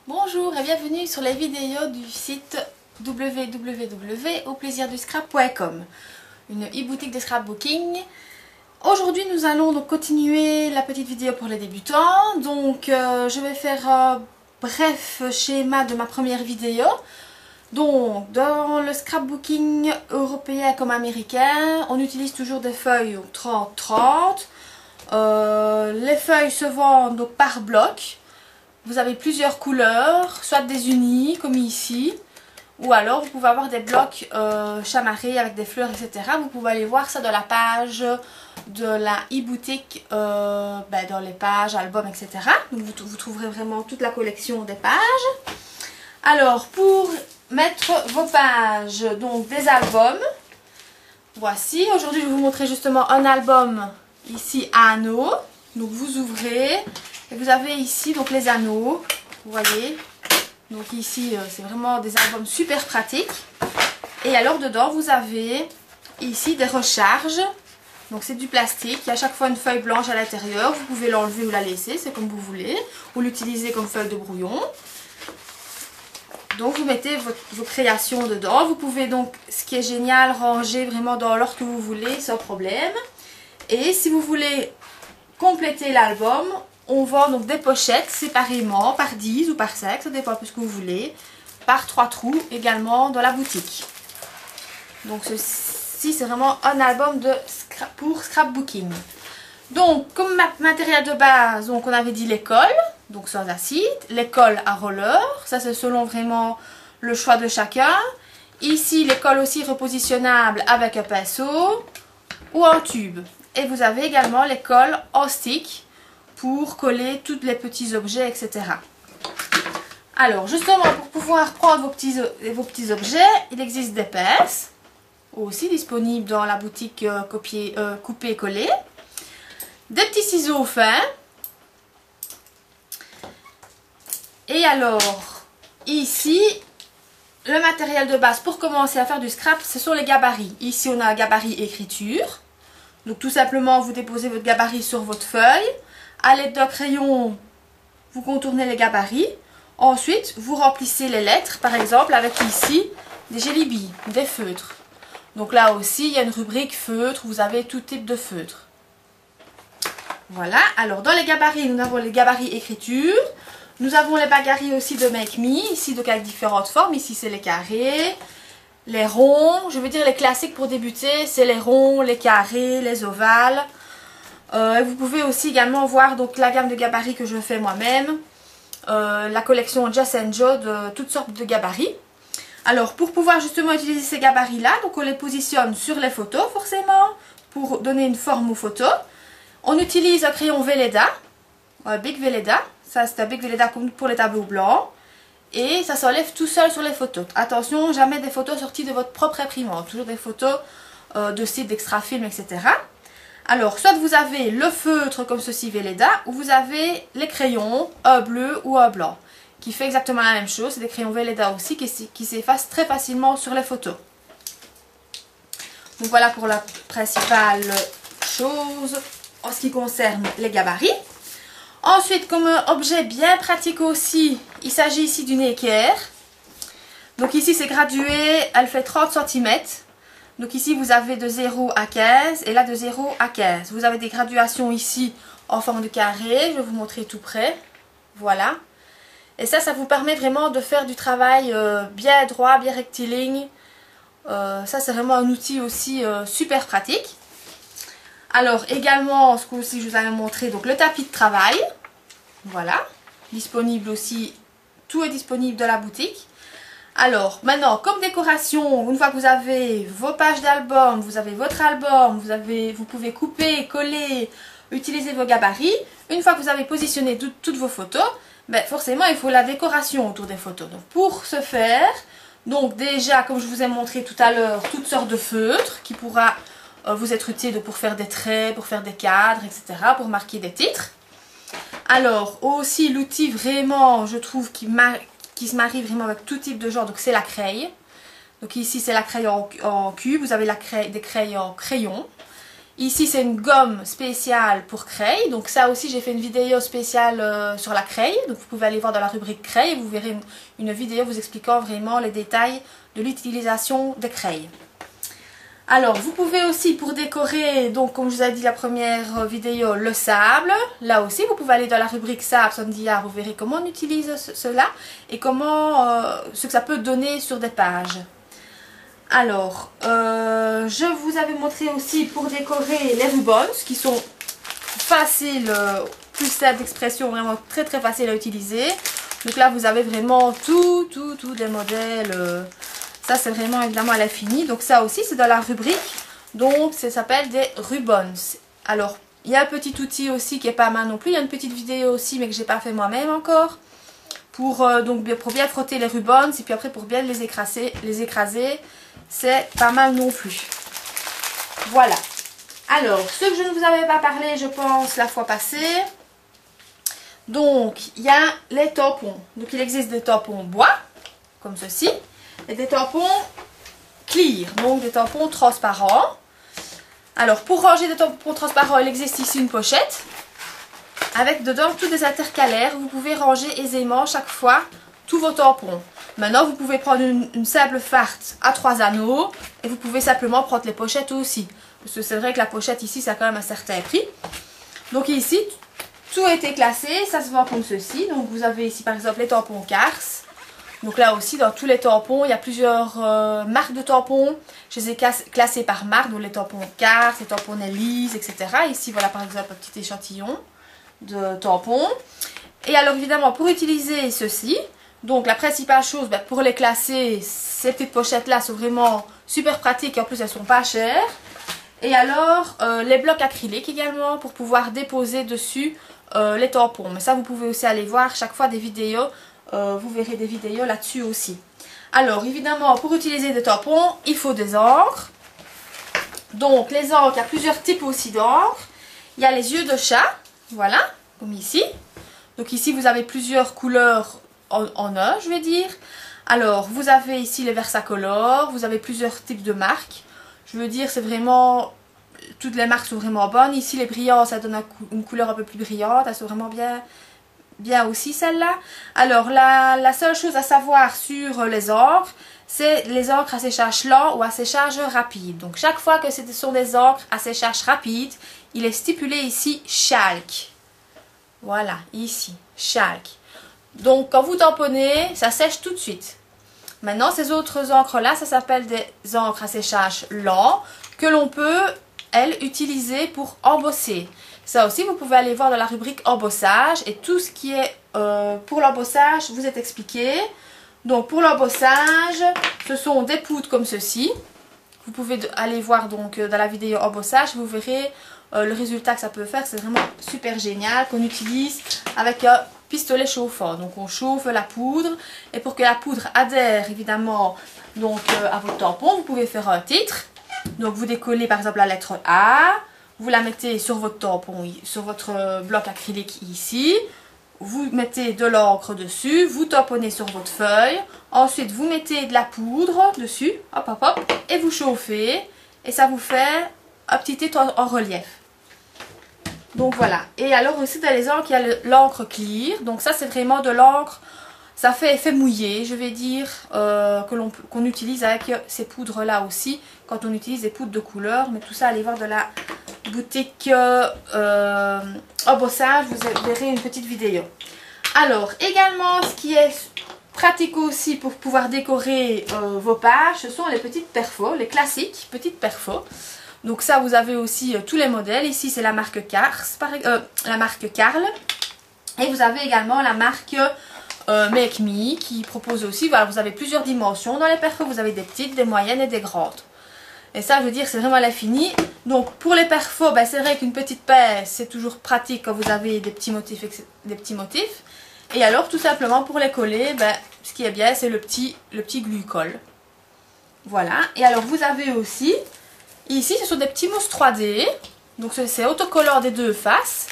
Bonjour et bienvenue sur les vidéos du site www.auplaisirduscrap.com, une e-boutique de scrapbooking. Aujourd'hui nous allons donc continuer la petite vidéo pour les débutants. Donc je vais faire un bref schéma de ma première vidéo. Donc dans le scrapbooking européen comme américain, on utilise toujours des feuilles 30-30. Les feuilles se vendent donc par bloc. Vous avez plusieurs couleurs, soit des unis comme ici, ou alors vous pouvez avoir des blocs chamarrés avec des fleurs, etc. Vous pouvez aller voir ça dans la page de la e-boutique, dans les pages, albums, etc. Donc vous trouverez vraiment toute la collection des pages. Alors pour mettre vos pages, donc des albums, voici. Aujourd'hui je vais vous montrer justement un album ici à anneaux. Donc vous ouvrez. Et vous avez ici donc les anneaux, vous voyez, donc ici c'est vraiment des albums super pratiques. Et alors dedans vous avez ici des recharges, donc c'est du plastique, il y a à chaque fois une feuille blanche à l'intérieur, vous pouvez l'enlever ou la laisser, c'est comme vous voulez, ou l'utiliser comme feuille de brouillon. Donc vous mettez vos créations dedans, vous pouvez donc, ce qui est génial, ranger vraiment dans l'ordre que vous voulez sans problème. Et si vous voulez compléter l'album, on vend donc des pochettes séparément, par 10 ou par 5, ça dépend un peu ce que vous voulez, par 3 trous également dans la boutique. Donc ceci c'est vraiment un album pour scrapbooking. Donc comme matériel de base, donc on avait dit les cols, donc sans acide, les cols à roller, ça c'est selon vraiment le choix de chacun. Ici les cols aussi repositionnables avec un pinceau ou un tube. Et vous avez également les cols en stick, pour coller tous les petits objets, etc. Alors, justement, pour pouvoir prendre vos petits objets, il existe des pinces, aussi disponibles dans la boutique coupé et collé. Des petits ciseaux fins. Et alors, ici, le matériel de base pour commencer à faire du scrap, ce sont les gabarits. Ici, on a un gabarit écriture. Donc, tout simplement, vous déposez votre gabarit sur votre feuille. À l'aide d'un crayon, vous contournez les gabarits. Ensuite, vous remplissez les lettres, par exemple, avec ici des jelly-billes, des feutres. Donc là aussi, il y a une rubrique feutre, vous avez tout type de feutre. Voilà, alors dans les gabarits, nous avons les gabarits écriture. Nous avons les gabarits aussi de Make Me, ici donc avec différentes formes. Ici, c'est les carrés, les ronds. Je veux dire, les classiques pour débuter, c'est les ronds, les carrés, les ovales. Vous pouvez aussi également voir donc la gamme de gabarits que je fais moi-même, la collection Jess & Joe de toutes sortes de gabarits. Alors pour pouvoir justement utiliser ces gabarits là, donc on les positionne sur les photos forcément pour donner une forme aux photos. On utilise un crayon Velleda, un Bic Velleda, ça c'est un Bic Velleda comme pour les tableaux blancs, et ça s'enlève tout seul sur les photos. Attention, jamais des photos sorties de votre propre imprimante, toujours des photos de sites d'Extrafilm, etc. Alors, soit vous avez le feutre comme ceci Velleda, ou vous avez les crayons, un bleu ou un blanc, qui fait exactement la même chose. C'est des crayons Velleda aussi qui s'effacent très facilement sur les photos. Donc voilà pour la principale chose en ce qui concerne les gabarits. Ensuite, comme objet bien pratique aussi, il s'agit ici d'une équerre. Donc ici c'est gradué, elle fait 30 cm. Donc ici vous avez de 0 à 15 et là de 0 à 15. Vous avez des graduations ici en forme de carré. Je vais vous montrer tout près. Voilà. Et ça vous permet vraiment de faire du travail bien droit, bien rectiligne. Ça c'est vraiment un outil aussi super pratique. Alors également, ce coup-ci je vous avais montré donc le tapis de travail. Voilà. Disponible aussi, tout est disponible dans la boutique. Alors, maintenant, comme décoration, une fois que vous avez vos pages d'album, vous avez votre album, vous pouvez couper, coller, utiliser vos gabarits. Une fois que vous avez positionné toutes vos photos, forcément, il faut la décoration autour des photos. Donc, pour ce faire, donc déjà, comme je vous ai montré tout à l'heure, toutes sortes de feutres qui pourra vous être utile pour faire des traits, pour faire des cadres, etc., pour marquer des titres. Alors, aussi, l'outil vraiment, je trouve, qui se marie vraiment avec tout type de genre, donc c'est la craie. Donc ici c'est la craie en cube, vous avez des crayons en crayon. Ici, c'est une gomme spéciale pour craie. Donc ça aussi, j'ai fait une vidéo spéciale sur la craie. Donc vous pouvez aller voir dans la rubrique craie et vous verrez une vidéo vous expliquant vraiment les détails de l'utilisation des craies. Alors, vous pouvez aussi, pour décorer, donc comme je vous ai dit la première vidéo, le sable. Là aussi, vous pouvez aller dans la rubrique sable, Sondillard, vous verrez comment on utilise cela et comment ce que ça peut donner sur des pages. Alors, je vous avais montré aussi pour décorer les ribbons qui sont faciles, plus simple d'expression, vraiment très très facile à utiliser. Donc là, vous avez vraiment tous des modèles. Ça, c'est vraiment évidemment à l'infini. Donc ça aussi, c'est dans la rubrique. Donc, ça s'appelle des ribbons. Alors, il y a un petit outil aussi qui est pas mal non plus. Il y a une petite vidéo aussi, mais que j'ai pas fait moi-même encore. Pour bien frotter les ribbons et puis après pour bien les écraser, c'est pas mal non plus. Voilà. Alors, ce que je ne vous avais pas parlé, je pense, la fois passée. Donc, il y a les tampons. Donc, il existe des tampons bois, comme ceci, et des tampons clear, donc des tampons transparents. Alors, pour ranger des tampons transparents, il existe ici une pochette. Avec dedans tous des intercalaires, vous pouvez ranger aisément chaque fois tous vos tampons. Maintenant, vous pouvez prendre une simple farte à 3 anneaux et vous pouvez simplement prendre les pochettes aussi. Parce que c'est vrai que la pochette ici, ça a quand même un certain prix. Donc ici, tout a été classé, ça se vend comme ceci. Donc vous avez ici par exemple les tampons Kars. Donc là aussi, dans tous les tampons, il y a plusieurs marques de tampons. Je les ai classés par marque, donc les tampons Kars, les tampons Nelly's, etc. Ici, voilà par exemple un petit échantillon de tampons. Et alors évidemment pour utiliser ceci, donc la principale chose pour les classer, ces petites pochettes là sont vraiment super pratiques et en plus elles sont pas chères. Et alors les blocs acryliques également pour pouvoir déposer dessus les tampons. Mais ça vous pouvez aussi aller voir chaque fois des vidéos, vous verrez des vidéos là-dessus aussi. Alors évidemment pour utiliser des tampons il faut des encres. Donc les encres, il y a plusieurs types aussi d'encre. Il y a les yeux de chat. Voilà, comme ici. Donc ici, vous avez plusieurs couleurs en un, je vais dire. Alors, vous avez ici les Versacolor. Vous avez plusieurs types de marques. Je veux dire, c'est vraiment... Toutes les marques sont vraiment bonnes. Ici, les brillants, ça donne une couleur un peu plus brillante. Elles sont vraiment bien aussi, celles-là. Alors, la seule chose à savoir sur les encres, c'est les encres à séchage lent ou à séchage rapide. Donc, chaque fois que ce sont des encres à séchage rapide, il est stipulé ici chalk. Voilà, ici, chalk. Donc, quand vous tamponnez, ça sèche tout de suite. Maintenant, ces autres encres-là, ça s'appelle des encres à séchage lent que l'on peut, elles, utiliser pour embosser. Ça aussi, vous pouvez aller voir dans la rubrique embossage et tout ce qui est pour l'embossage vous est expliqué. Donc, pour l'embossage, ce sont des poudres comme ceci. Vous pouvez aller voir donc dans la vidéo embossage, vous verrez le résultat que ça peut faire. C'est vraiment super génial qu'on utilise avec un pistolet chauffant. Donc on chauffe la poudre et pour que la poudre adhère évidemment donc à votre tampon, vous pouvez faire un titre. Donc vous décollez par exemple la lettre A, vous la mettez sur votre tampon, sur votre bloc acrylique ici. Vous mettez de l'encre dessus, vous tamponnez sur votre feuille. Ensuite, vous mettez de la poudre dessus, hop, hop, hop, et vous chauffez. Et ça vous fait un petit titre en relief. Donc voilà. Et alors aussi dans les encres, il y a l'encre clear. Donc ça, c'est vraiment de l'encre, ça fait effet mouillé, je vais dire, qu'on utilise avec ces poudres-là aussi, quand on utilise des poudres de couleur. Mais tout ça, allez voir de la boutique embossage, vous verrez une petite vidéo. Alors également ce qui est pratique aussi pour pouvoir décorer vos pages, ce sont les petites perfos, les classiques petites perfos. Donc ça vous avez aussi tous les modèles. Ici c'est la marque Kars, la marque Karl, et vous avez également la marque Make Me qui propose aussi, voilà, vous avez plusieurs dimensions dans les perfos, vous avez des petites, des moyennes et des grandes. Et ça, je veux dire, c'est vraiment à l'infini. Donc, pour les perfos, ben, c'est vrai qu'une petite paire, c'est toujours pratique quand vous avez des petits motifs. Et alors, tout simplement, pour les coller, ben, ce qui est bien, c'est le petit glue-colle. Voilà. Et alors, vous avez aussi, ici, ce sont des petits mousses 3D. Donc, c'est autocollant des deux faces.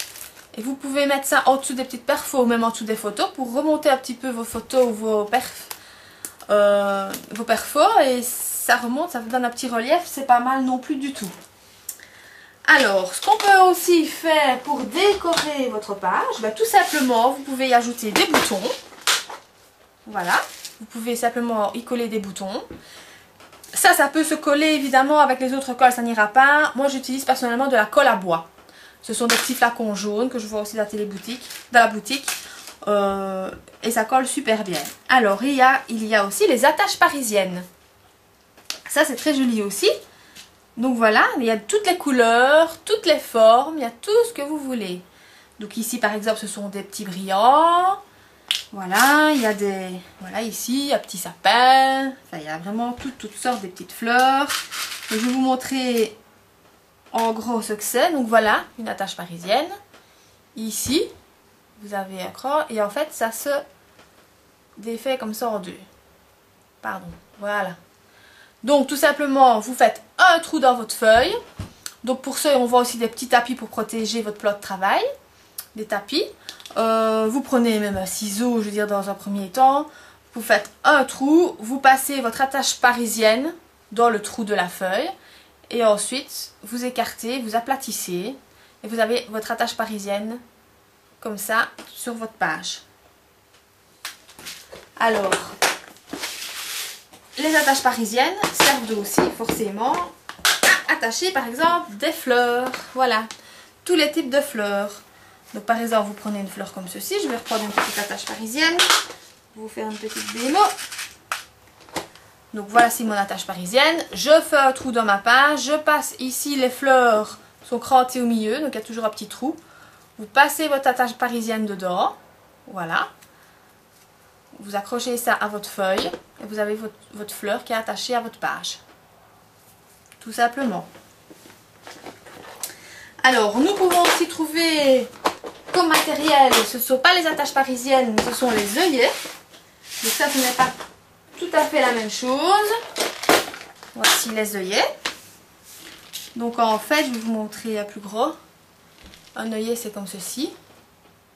Et vous pouvez mettre ça en dessous des petites perfos, ou même en dessous des photos, pour remonter un petit peu vos photos ou vos perfos. Et ça remonte, ça vous donne un petit relief, c'est pas mal non plus du tout. Alors, ce qu'on peut aussi faire pour décorer votre page, ben, tout simplement, vous pouvez y ajouter des boutons. Voilà, vous pouvez simplement y coller des boutons. Ça peut se coller évidemment avec les autres colles, ça n'ira pas. Moi, j'utilise personnellement de la colle à bois. Ce sont des petits flacons jaunes que je vois aussi dans la boutique. Et ça colle super bien. Alors, il y a aussi les attaches parisiennes. Ça, c'est très joli aussi. Donc voilà, il y a toutes les couleurs, toutes les formes, il y a tout ce que vous voulez. Donc ici, par exemple, ce sont des petits brillants. Voilà, il y a des... Voilà, ici, un petit sapin. Enfin, il y a vraiment toutes sortes de petites fleurs. Et je vais vous montrer en gros ce que c'est. Donc voilà, une attache parisienne. Ici, vous avez un croc. Et en fait, ça se défait comme ça en deux. Pardon, voilà. Donc tout simplement, vous faites un trou dans votre feuille. Donc pour ça, on voit aussi des petits tapis pour protéger votre plot de travail. Des tapis. Vous prenez même un ciseau, je veux dire, dans un premier temps. Vous faites un trou, vous passez votre attache parisienne dans le trou de la feuille. Et ensuite, vous écartez, vous aplatissez. Et vous avez votre attache parisienne comme ça sur votre page. Alors... Les attaches parisiennes servent aussi forcément à attacher par exemple des fleurs. Voilà, tous les types de fleurs. Donc par exemple, vous prenez une fleur comme ceci. Je vais reprendre une petite attache parisienne. Je vais vous faire une petite démo. Donc voilà, c'est mon attache parisienne. Je fais un trou dans ma page. Je passe ici, les fleurs sont crantées au milieu. Donc il y a toujours un petit trou. Vous passez votre attache parisienne dedans. Voilà. Vous accrochez ça à votre feuille et vous avez votre fleur qui est attachée à votre page. Tout simplement. Alors, nous pouvons aussi trouver comme matériel, ce ne sont pas les attaches parisiennes, mais ce sont les œillets. Donc ça, ce n'est pas tout à fait la même chose. Voici les œillets. Donc en fait, je vais vous montrer un plus gros. Un œillet, c'est comme ceci.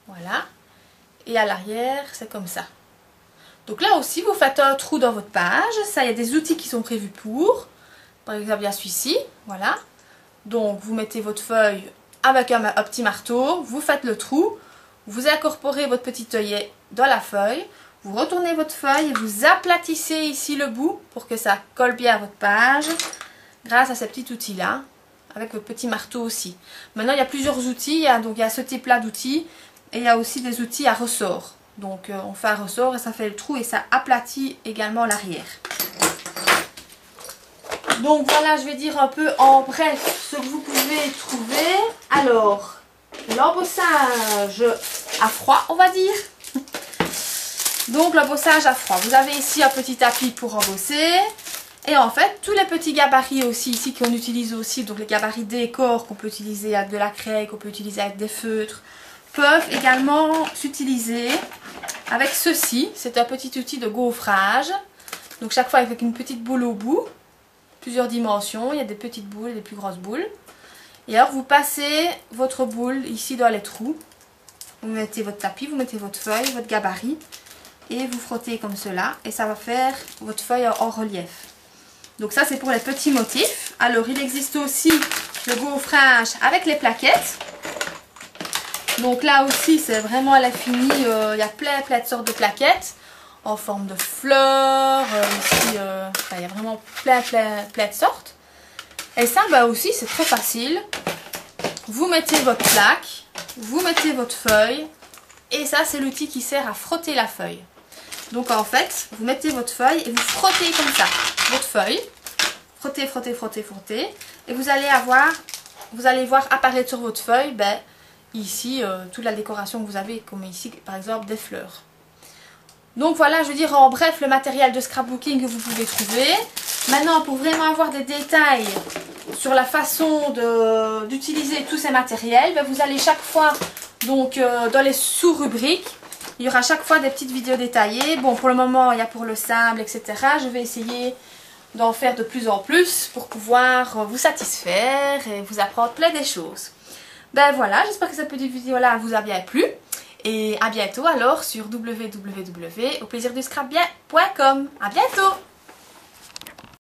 Voilà. Et à l'arrière, c'est comme ça. Donc là aussi, vous faites un trou dans votre page. Ça, il y a des outils qui sont prévus pour. Par exemple, il y a celui-ci. Voilà. Donc, vous mettez votre feuille avec un petit marteau. Vous faites le trou. Vous incorporez votre petit œillet dans la feuille. Vous retournez votre feuille et vous aplatissez ici le bout pour que ça colle bien à votre page. Grâce à ces petits outils-là. Avec votre petit marteau aussi. Maintenant, il y a plusieurs outils. Donc, il y a ce type-là d'outils. Et il y a aussi des outils à ressort. Donc on fait un ressort et ça fait le trou et ça aplatit également l'arrière. Donc voilà, je vais dire un peu en bref ce que vous pouvez trouver. Alors, l'embossage à froid, on va dire. Donc l'embossage à froid. Vous avez ici un petit tapis pour embosser. Et en fait, tous les petits gabarits aussi ici qu'on utilise aussi, donc les gabarits décor qu'on peut utiliser avec de la craie, qu'on peut utiliser avec des feutres, peuvent également s'utiliser avec ceci. C'est un petit outil de gaufrage. Donc chaque fois avec une petite boule au bout. Plusieurs dimensions. Il y a des petites boules et des plus grosses boules. Et alors vous passez votre boule ici dans les trous. Vous mettez votre tapis, vous mettez votre feuille, votre gabarit. Et vous frottez comme cela. Et ça va faire votre feuille en relief. Donc ça c'est pour les petits motifs. Alors il existe aussi le gaufrage avec les plaquettes. Donc là aussi, c'est vraiment à l'infini. Il y a plein de sortes de plaquettes en forme de fleurs. Ici, il y a vraiment plein de sortes. Et ça, bah aussi, c'est très facile. Vous mettez votre plaque, vous mettez votre feuille. Et ça, c'est l'outil qui sert à frotter la feuille. Donc en fait, vous mettez votre feuille et vous frottez comme ça votre feuille. Frottez, frottez, frottez, frottez. Et vous allez voir apparaître sur votre feuille, ici, toute la décoration que vous avez, comme ici, par exemple, des fleurs. Donc voilà, je veux dire en bref, le matériel de scrapbooking que vous pouvez trouver. Maintenant, pour vraiment avoir des détails sur la façon d'utiliser tous ces matériels, vous allez chaque fois, donc, dans les sous-rubriques, il y aura chaque fois des petites vidéos détaillées. Bon, pour le moment, il y a pour le sable, etc. Je vais essayer d'en faire de plus en plus pour pouvoir vous satisfaire et vous apprendre plein de choses. Ben voilà, j'espère que cette petite vidéo-là vous a bien plu. Et à bientôt alors sur www.auplaisirduscrapbien.com. À bientôt!